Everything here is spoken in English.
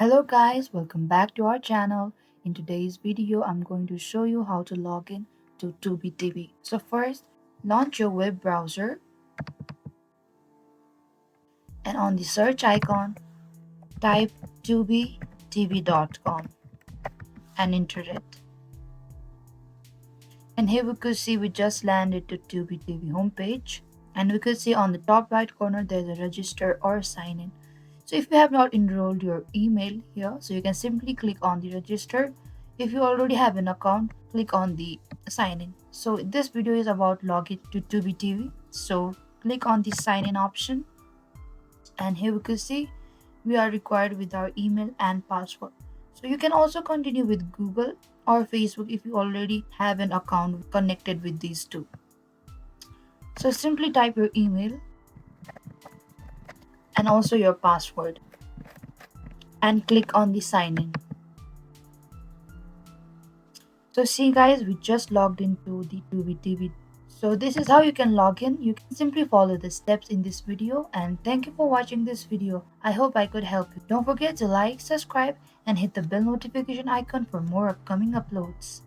Hello guys, welcome back to our channel. In today's video, I'm going to show you how to log in to Tubi TV. So first, launch your web browser and on the search icon, type tubitv.com and enter it. And here we could see we just landed to Tubi TV homepage. And we could see on the top right corner there's a register or sign in. So if you have not enrolled your email here, so you can simply click on the register. If you already have an account, click on the sign in. So this video is about login to Tubi TV. So click on the sign in option and here we could see we are required with our email and password. So you can also continue with Google or Facebook if you already have an account connected with these two. So simply type your email and also your password and click on the sign in. So see guys, we just logged into the Tubi TV. So this is how you can log in. You can simply follow the steps in this video and thank you for watching this video. I hope I could help you. Don't forget to like, subscribe and hit the bell notification icon for more upcoming uploads.